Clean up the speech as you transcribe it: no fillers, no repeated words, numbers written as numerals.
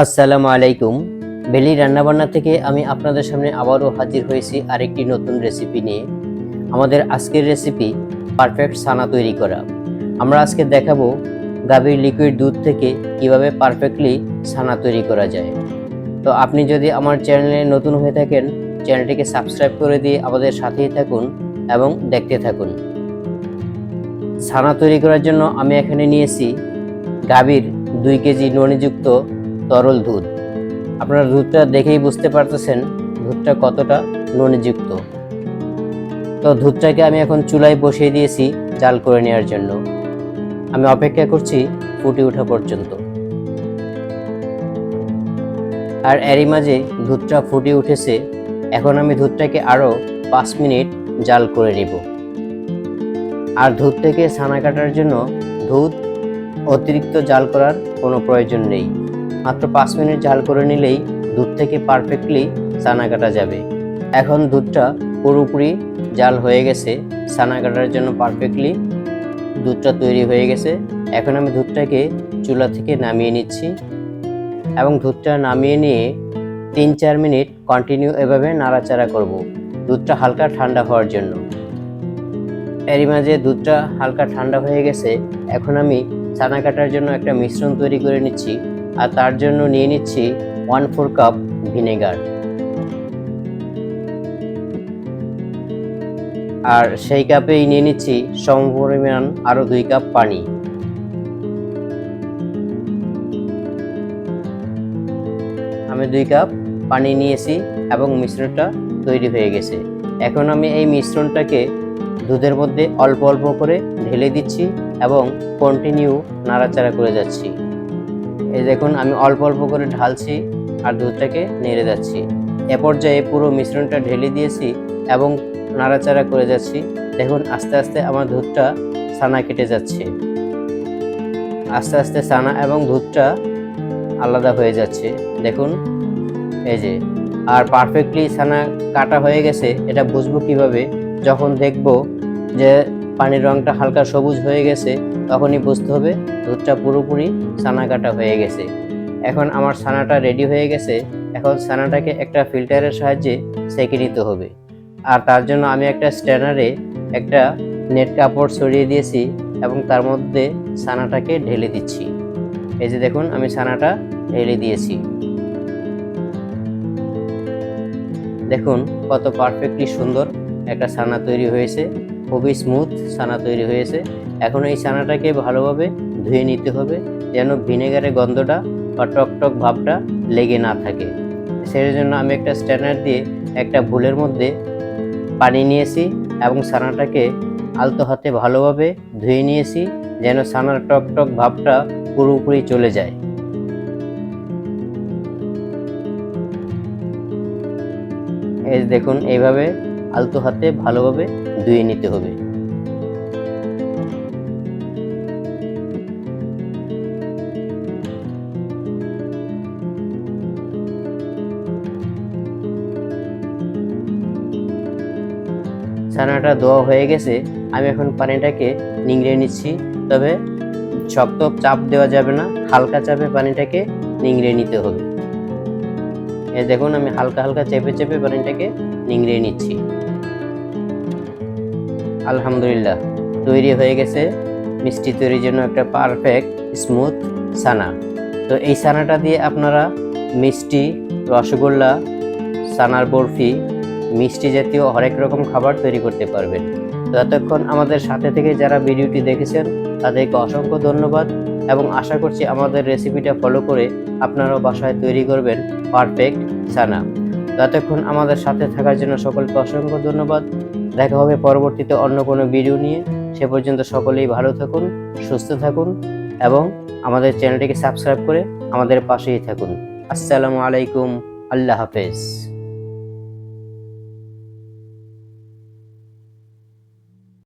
আসসালামু আলাইকুম। বেলি রান্নাবান্না থেকে আমি আপনাদের সামনে আবারও হাজির হয়েছি আরেকটি নতুন রেসিপি নিয়ে। আমাদের আজকের রেসিপি পারফেক্ট ছানা তৈরি করা। আমরা আজকে দেখাবো গাভীর লিকুইড দুধ থেকে কিভাবে পারফেক্টলি ছানা তৈরি করা যায়। তো আপনি যদি আমার চ্যানেলে নতুন হয়ে থাকেন, চ্যানেলটিকে সাবস্ক্রাইব করে দিয়ে আমাদের সাথেই থাকুন এবং দেখতে থাকুন। ছানা তৈরি করার জন্য আমি এখানে নিয়েছি গাভীর 2 কেজি ননিযুক্ত তরল দুধ। আপনারা দুধটা দেখেই বুঝতে পারতেছেন দুধটা কতটা ননিযুক্ত। তো দুধটাকে আমি এখন চুলায় বসিয়ে দিয়েছি জাল করে নেওয়ার জন্য। আমি অপেক্ষা করছি ফুটে ওঠা পর্যন্ত। আর এরই মাঝে দুধটা ফুটে উঠেছে। এখন আমি দুধটাকে আরও 5 মিনিট জাল করে নেব। আর দুধ থেকে ছানা কাটার জন্য দুধ অতিরিক্ত জাল করার কোনো প্রয়োজন নেই। মাত্র 5 মিনিট জাল করে নিলেই দুধ থেকে পারফেক্টলি ছানা কাটা যাবে। এখন দুধটা পুরোপুরি জাল হয়ে গেছে, ছানা কাটার জন্য পারফেক্টলি দুধটা তৈরি হয়ে গেছে। এখন আমি দুধটাকে চুলা থেকে নামিয়ে নিচ্ছি এবং দুধটা নামিয়ে নিয়ে 3-4 মিনিট কন্টিনিউ এভাবে নাড়াচাড়া করব দুধটা হালকা ঠান্ডা হওয়ার জন্য। এরই মাঝে দুধটা হালকা ঠান্ডা হয়ে গেছে। এখন আমি ছানা কাটার জন্য একটা মিশ্রণ তৈরি করে নিচ্ছি। আর তার জন্য নিয়ে নিচ্ছি 1/4 কাপ ভিনেগার। আর সেই কাপেই নিয়ে নিচ্ছি সমপরিমাণ আরও 2 কাপ পানি। আমি 2 কাপ পানি নিয়েছি এবং মিশ্রণটা তৈরি হয়ে গেছে। এখন আমি এই মিশ্রণটাকে দুধের মধ্যে অল্প অল্প করে ঢেলে দিচ্ছি এবং কন্টিনিউ নাড়াচাড়া করে যাচ্ছি। এই দেখুন আমি অল্প অল্প করে ঢালছি আর দুধটাকে নেড়ে যাচ্ছি। এ পর্যায়ে পুরো মিশ্রণটা ঢেলে দিয়েছি এবং নাড়াচাড়া করে যাচ্ছি। দেখুন আস্তে আস্তে আমার দুধটা ছানা কেটে যাচ্ছে। আস্তে আস্তে ছানা এবং দুধটা আলাদা হয়ে যাচ্ছে। দেখুন এই যে। আর পারফেক্টলি ছানা কাটা হয়ে গেছে এটা বুঝবো কিভাবে? যখন দেখব যে পানির রংটা হালকা সবুজ হয়ে গেছে তখনই বুঝতে হবে দুধটা পুরোপুরি ছানা কাটা হয়ে গেছে। এখন আমার ছানাটা রেডি হয়ে গেছে। এখন ছানাটাকে একটা ফিল্টারের সাহায্যে ছেঁকে নিতে হবে। আর তার জন্য আমি একটা স্ট্যানারে একটা নেট কাপড় ছড়িয়ে দিয়েছি এবং তার মধ্যে ছানাটাকে ঢেলে দিচ্ছি। এই যে দেখুন আমি ছানাটা ঢেলে দিয়েছি। দেখুন কত পারফেক্টলি সুন্দর একটা ছানা তৈরি হয়েছে, খুবই স্মুথ ছানা তৈরি হয়েছে। এখন এই ছানাটাকে ভালোভাবে ধুয়ে নিতে হবে যেন ভিনেগারের গন্ধটা বা টকটক ভাবটা লেগে না থাকে। সেই জন্য আমি একটা স্ট্যানার দিয়ে একটা বোলের মধ্যে পানি নিয়েছি এবং ছানাটাকে আলতো হাতে ভালোভাবে ধুয়ে নিয়েছি যেন ছানার টকটক ভাবটা পুরোপুরি চলে যায়। এই দেখুন এইভাবে আলতো হাতে ভালোভাবে ধুয়ে নিতে হবে। ছানাটা ধোয়া হয়ে গেছে। আমি এখন পানিটাকে নিংড়ে নিচ্ছি। তবে শক্ত চাপ দেওয়া যাবে না, হালকা চাপে পানিটাকে নিংড়ে নিতে হবে। এই দেখুন আমি হালকা হালকা চেপে চেপে পানিটাকে নিংড়ে নিচ্ছি। আলহামদুলিল্লাহ তৈরি হয়ে গেছে মিষ্টি তৈরির জন্য একটা পারফেক্ট স্মুথ ছানা। তো এই ছানাটা দিয়ে আপনারা মিষ্টি, রসগোল্লা, ছানার বরফি, মিষ্টি জাতীয় হরেক রকম খাবার তৈরি করতে পারবেন। তো এতক্ষণ আমাদের সাথে থেকে যারা ভিডিওটি দেখেছেন তাদেরকে অসংখ্য ধন্যবাদ এবং আশা করছি আমাদের রেসিপিটা ফলো করে আপনারাও বাসায় তৈরি করবেন পারফেক্ট ছানা। তো এতক্ষণ আমাদের সাথে থাকার জন্য সকলকে অসংখ্য ধন্যবাদ। দেখা হবে পরবর্তীতে অন্য কোনো ভিডিও নিয়ে। সে পর্যন্ত সকলেই ভালো থাকুন, সুস্থ থাকুন এবং আমাদের চ্যানেলটিকে সাবস্ক্রাইব করে আমাদের পাশেই থাকুন। আসসালামু আলাইকুম, আল্লাহ হাফেজ।